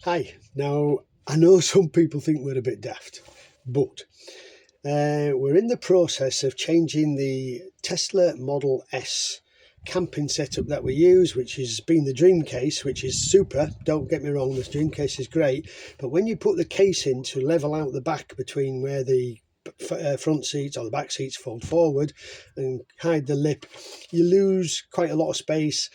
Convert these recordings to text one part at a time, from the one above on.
Hi. Now, I know some people think we're a bit daft, but we're in the process of changing the Tesla Model S camping setup that we use, which has been the dreamcase, which is super. Don't get me wrong, this dreamcase is great, but when you put the case in to level out the back between where the front seats or the back seats fold forward and hide the lip, you lose quite a lot of space.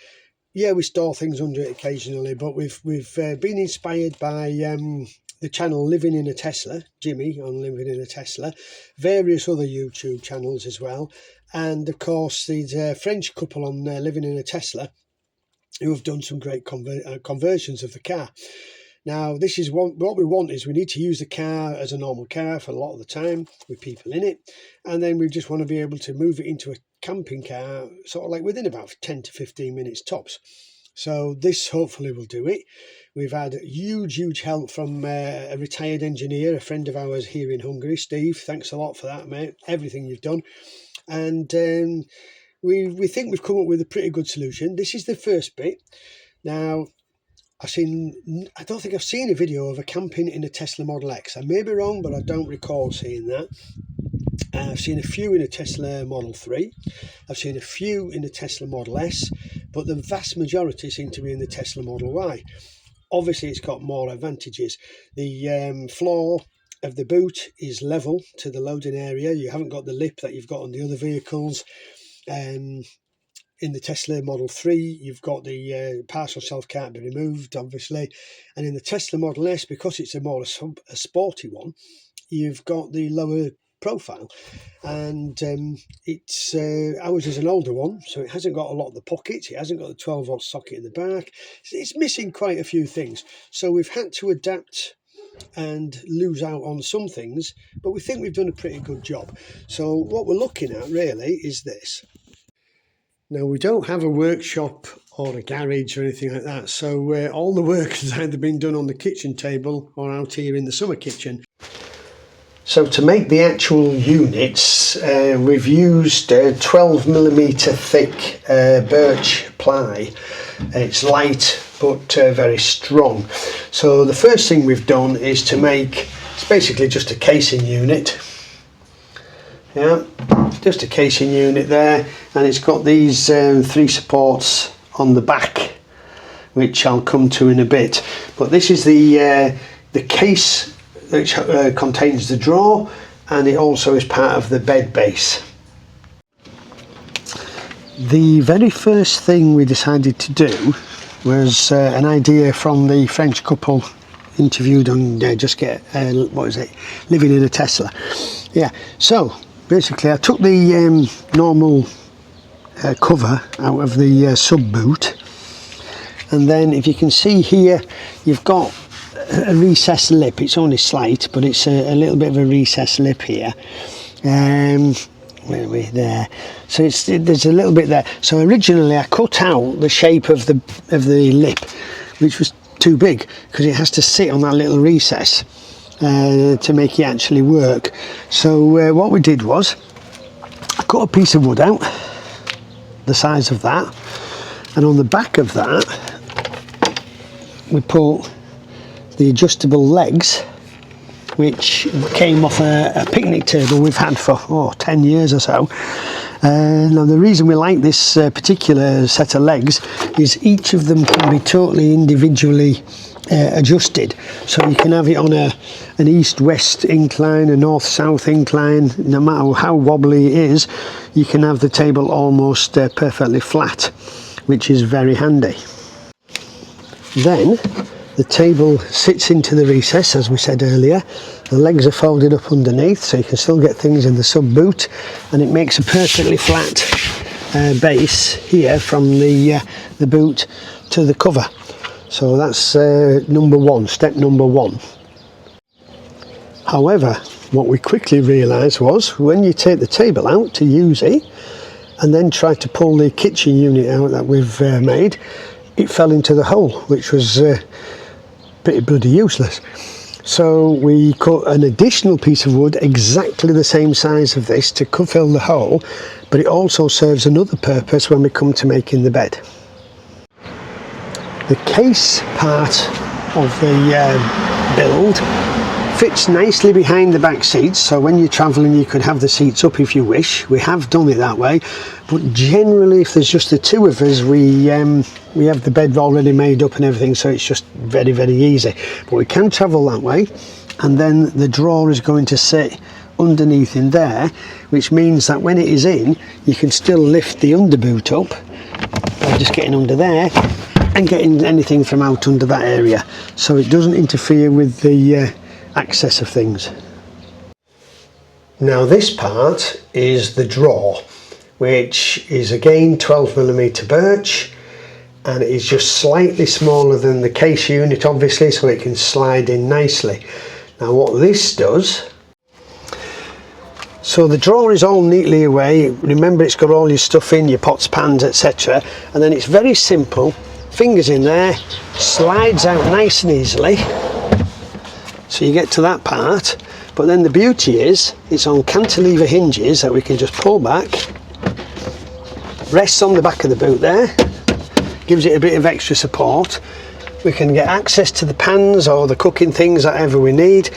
Yeah, we store things under it occasionally, but we've been inspired by the channel Living in a Tesla, Jimmy on Living in a Tesla, various other YouTube channels as well, and of course the French couple on Living in a Tesla who have done some great conversions of the car. Now, this is what we want is we need to use the car as a normal car for a lot of the time with people in it, and then we just want to be able to move it into a camping car sort of like within about 10 to 15 minutes tops. So this hopefully will do it. We've had huge help from a retired engineer, a friend of ours here in Hungary, Steve. Thanks a lot for that, mate, everything you've done. And we think we've come up with a pretty good solution. This is the first bit. Now, I don't think I've seen a video of a camping in a Tesla Model X. I may be wrong, but I don't recall seeing that. I've seen a few in a Tesla Model 3. I've seen a few in a Tesla Model S, but the vast majority seem to be in the Tesla Model Y. Obviously, it's got more advantages. The floor of the boot is level to the loading area. You haven't got the lip that you've got on the other vehicles. In the Tesla Model 3, you've got the partial shelf can't be removed, obviously. And in the Tesla Model S, because it's a sporty one, you've got the lower profile. And it's ours is an older one, so it hasn't got a lot of the pockets. It hasn't got the 12-volt socket in the back. It's missing quite a few things. So we've had to adapt and lose out on some things, but we think we've done a pretty good job. So what we're looking at really is this. Now, we don't have a workshop or a garage or anything like that, so all the work has either been done on the kitchen table or out here in the summer kitchen. So to make the actual units, we've used 12mm thick birch ply. It's light but very strong. So the first thing we've done is to make, it's basically just a casing unit. Yeah, just a casing unit there, and it's got these 3 supports on the back, which I'll come to in a bit. But this is the case which contains the drawer, and it also is part of the bed base. The very first thing we decided to do was an idea from the French couple interviewed on Just Get what is it, Living in a Tesla. Yeah, so basically I took the normal cover out of the sub boot, and then if you can see here, you've got a recessed lip. It's only slight, but it's a little bit of a recessed lip here. Where are we? There. So there's a little bit there. So originally I cut out the shape of the lip, which was too big because it has to sit on that little recess to make it actually work. So what we did was I cut a piece of wood out the size of that, and on the back of that we put the adjustable legs, which came off a picnic table we've had for 10 years or so. Now the reason we like this particular set of legs is each of them can be totally individually adjusted, so you can have it on an east-west incline, a north-south incline. No matter how wobbly it is, you can have the table almost perfectly flat, which is very handy. Then the table sits into the recess, as we said earlier. The legs are folded up underneath, so you can still get things in the sub boot, and it makes a perfectly flat base here from the boot to the cover. So that's number one, step number one. However, what we quickly realised was when you take the table out to use it and then try to pull the kitchen unit out that we've made, it fell into the hole, which was pretty bloody useless. So we cut an additional piece of wood exactly the same size of this to fill the hole, but it also serves another purpose when we come to making the bed. The case part of the build. Fits nicely behind the back seats, so when you're travelling you could have the seats up if you wish. We have done it that way, but generally if there's just the two of us, we have the bed already made up and everything, so it's just very, very easy. But we can travel that way, and then the drawer is going to sit underneath in there, which means that when it is in, you can still lift the underboot up by just getting under there and getting anything from out under that area, so it doesn't interfere with the access of things. Now this part is the drawer, which is again 12mm birch, and it is just slightly smaller than the case unit obviously, so it can slide in nicely. Now what this does, so the drawer is all neatly away. Remember, it's got all your stuff in, your pots, pans, etc. And then it's very simple, fingers in there, slides out nice and easily. So you get to that part, but then the beauty is it's on cantilever hinges that we can just pull back, rests on the back of the boot there, gives it a bit of extra support. We can get access to the pans or the cooking things, whatever we need.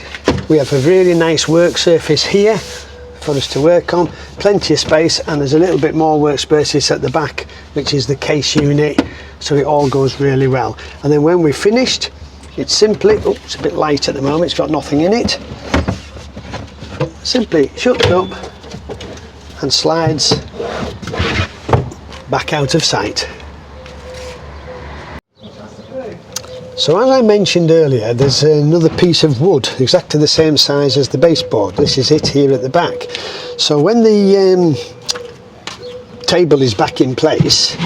We have a really nice work surface here for us to work on, plenty of space, and there's a little bit more workspaces at the back, which is the case unit, so it all goes really well. And then when we're finished, it's simply, oh, it's a bit light at the moment, it's got nothing in it, simply shuts up and slides back out of sight. So as I mentioned earlier, there's another piece of wood exactly the same size as the baseboard. This is it here at the back. So when the table is back in place,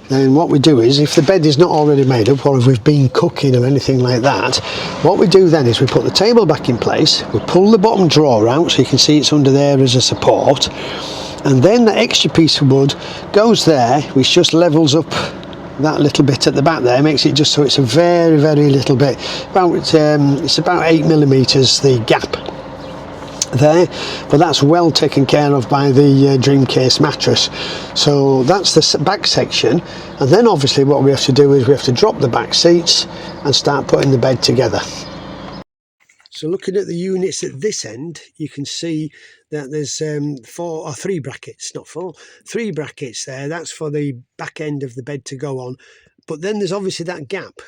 then what we do is, if the bed is not already made up, or if we've been cooking or anything like that, what we do then is we put the table back in place, we pull the bottom drawer out so you can see it's under there as a support, and then the extra piece of wood goes there, which just levels up that little bit at the back there, makes it just so it's a very, very little bit, it's about 8mm the gap there, but that's well taken care of by the dreamcase mattress. So that's the back section, and then obviously what we have to do is we have to drop the back seats and start putting the bed together. So looking at the units at this end, you can see that there's 3 brackets, not 4, 3 brackets there. That's for the back end of the bed to go on, but then there's obviously that gap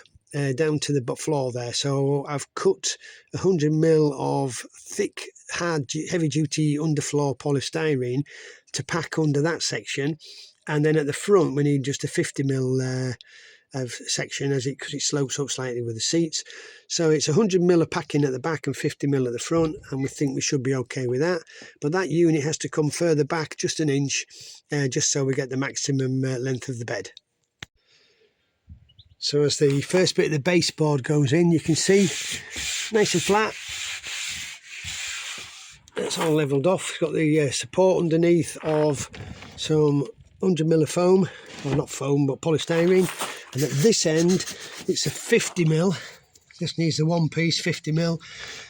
down to the floor there. So I've cut 100mm of thick, hard, heavy-duty underfloor polystyrene to pack under that section, and then at the front we need just a 50mm of section because it slopes up slightly with the seats. So it's 100mm of packing at the back and 50mm at the front, and we think we should be okay with that. But that unit has to come further back just an inch, just so we get the maximum length of the bed. So as the first bit of the baseboard goes in, you can see nice and flat. It's all levelled off. It's got the support underneath of some 100mm of foam, or not foam but polystyrene, and at this end it's a 50mm. Just needs the one piece 50mm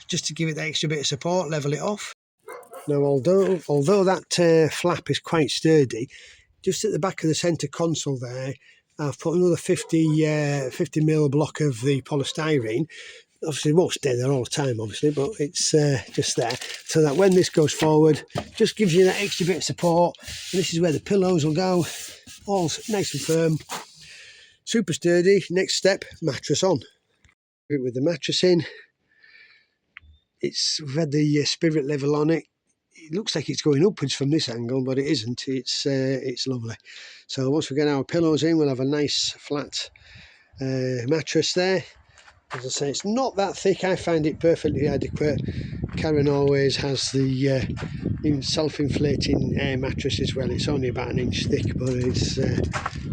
just to give it the extra bit of support, level it off. Now although that flap is quite sturdy, just at the back of the centre console there I've put another 50mm block of the polystyrene. Obviously it won't stay there all the time obviously, but it's just there so that when this goes forward, just gives you that extra bit of support. And this is where the pillows will go, all nice and firm, super sturdy. Next step, mattress on. With the mattress in, we've had the spirit level on it. It looks like it's going upwards from this angle, but it isn't. It's lovely. So once we get our pillows in, we'll have a nice flat mattress there. As I say, it's not that thick. I find it perfectly adequate. Karen always has the self-inflating mattress as well. It's only about an inch thick, but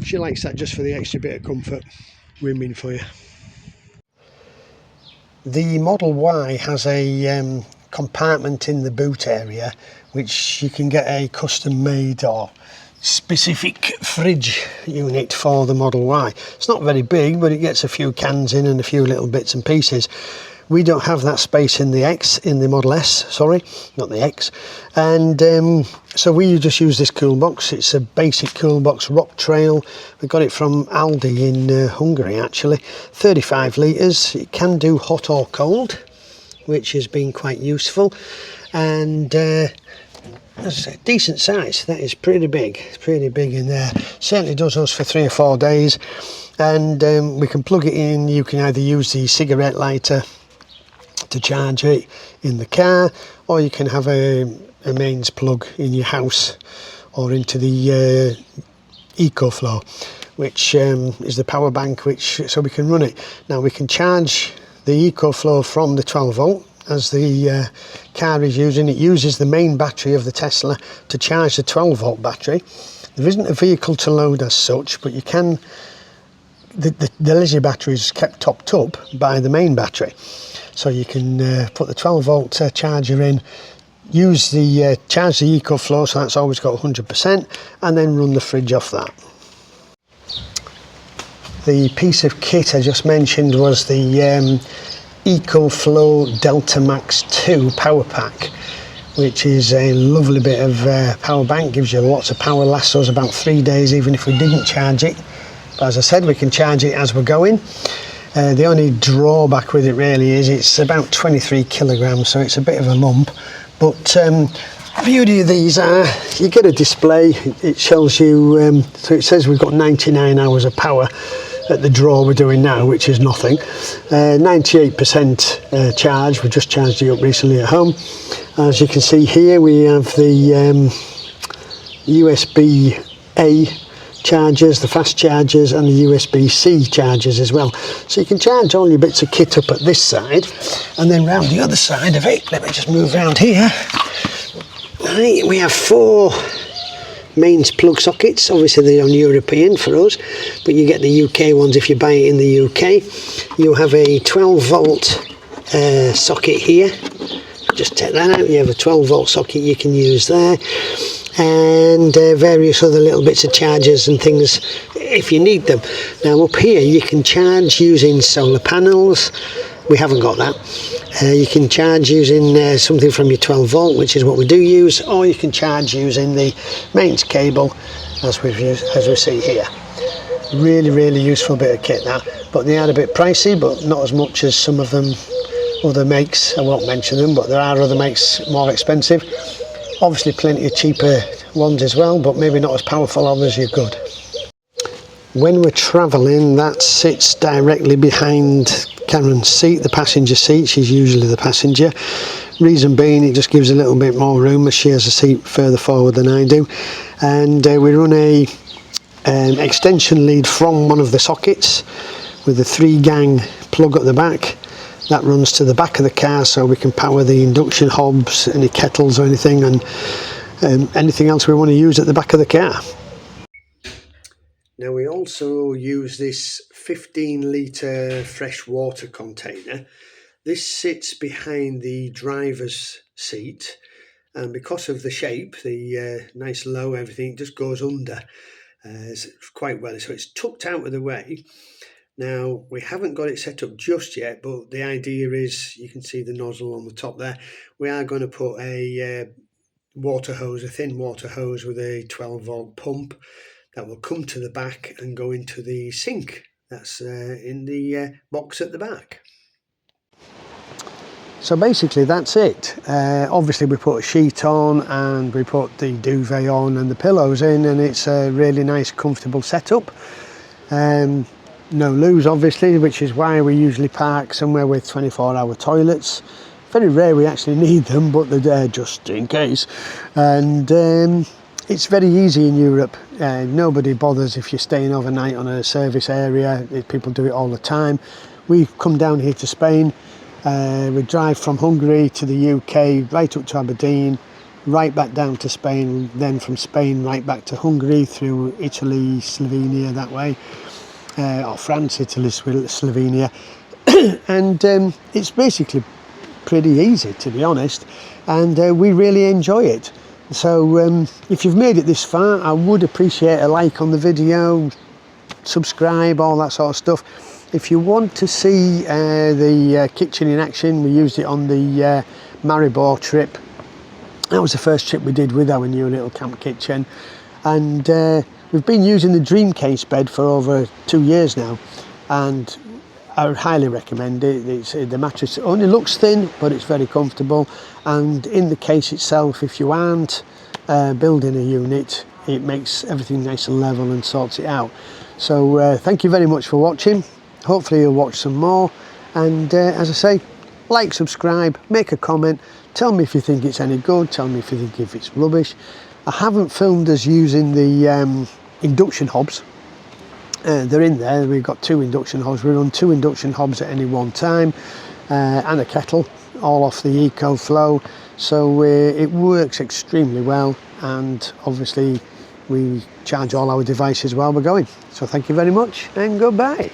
she likes that just for the extra bit of comfort. Win-win for you. The Model Y has a compartment in the boot area which you can get a custom made or specific fridge unit for the Model Y. It's not very big, but it gets a few cans in and a few little bits and pieces. We don't have that space in the Model S, sorry, not the X. And so we just use this cool box. It's a basic cool box Rock Trail. We got it from Aldi in Hungary actually. 35 litres. It can do hot or cold, which has been quite useful. And as I said, decent size. That is pretty big. It's pretty big in there. Certainly does us for 3 or 4 days. And we can plug it in. You can either use the cigarette lighter to charge it in the car, or you can have a mains plug in your house or into the EcoFlow, which is the power bank, so we can run it. Now we can charge the EcoFlow from the 12 volt as the car is using. It uses the main battery of the Tesla to charge the 12 volt battery. There isn't a vehicle to load as such, but you can, the leisure battery is kept topped up by the main battery. So you can put the 12 volt charger in, use the charge the EcoFlow, so that's always got 100%, and then run the fridge off that. The piece of kit I just mentioned was the EcoFlow Delta Max 2 power pack, which is a lovely bit of power bank. Gives you lots of power, lasts us about 3 days even if we didn't charge it. But as I said, we can charge it as we're going. The only drawback with it really is it's about 23 kilograms, so it's a bit of a lump. But the beauty of these are, you get a display, it shows you, so it says we've got 99 hours of power at the draw we're doing now, which is nothing. 98% charge, we just charged it up recently at home. As you can see here, we have the USB-A chargers, the fast chargers, and the USB-C chargers as well. So you can charge all your bits of kit up at this side, and then round the other side of it, let me just move round here. Right, we have 4 mains plug sockets. Obviously they're on European for us, but you get the UK ones if you buy it in the UK. You have a 12 volt socket here. Just take that out. You have a 12 volt socket you can use there, and various other little bits of chargers and things if you need them. Now up here you can charge using solar panels. We haven't got that. You can charge using something from your 12 volt, which is what we do use, or you can charge using the mains cable as we see here. Really useful bit of kit that, but they are a bit pricey, but not as much as some of them other makes. I won't mention them, but there are other makes more expensive. Obviously plenty of cheaper ones as well, but maybe not as powerful as you're good. When we're travelling, that sits directly behind Karen's seat, the passenger seat. She's usually the passenger. Reason being, it just gives a little bit more room as she has a seat further forward than I do. And we run a extension lead from one of the sockets with a 3-gang plug at the back. That runs to the back of the car, so we can power the induction hobs, any kettles or anything, and anything else we want to use at the back of the car. Now we also use this 15-litre fresh water container. This sits behind the driver's seat, and because of the shape, the nice low everything just goes under quite well, so it's tucked out of the way. Now we haven't got it set up just yet, but the idea is, you can see the nozzle on the top there. We are going to put a water hose, a thin water hose with a 12 volt pump that will come to the back and go into the sink that's in the box at the back. So basically that's it. Obviously we put a sheet on and we put the duvet on and the pillows in, and it's a really nice comfortable setup. No loos obviously, which is why we usually park somewhere with 24-hour toilets. Very rare we actually need them, but they're there just in case. And it's very easy in Europe. Nobody bothers if you're staying overnight on a service area. People do it all the time. We come down here to Spain. We drive from Hungary to the UK, right up to Aberdeen, right back down to Spain, then from Spain right back to Hungary, through Italy, Slovenia that way, or France, Italy, Slovenia. And it's basically pretty easy, to be honest, and we really enjoy it. So if you've made it this far, I would appreciate a like on the video, subscribe, all that sort of stuff. If you want to see the kitchen in action, we used it on the Maribor trip. That was the first trip we did with our new little camp kitchen, and we've been using the dreamcase bed for over 2 years now, and I would highly recommend it. The mattress only looks thin, but it's very comfortable, and in the case itself, if you aren't building a unit, it makes everything nice and level and sorts it out. So thank you very much for watching. Hopefully you'll watch some more, and as I say, like, subscribe, make a comment, tell me if you think it's any good, tell me if you think if it's rubbish. I haven't filmed us using the induction hobs. They're in there. We've got 2 induction hobs. We run 2 induction hobs at any one time, and a kettle, all off the EcoFlow. So it works extremely well, and obviously we charge all our devices while we're going. So thank you very much, and goodbye.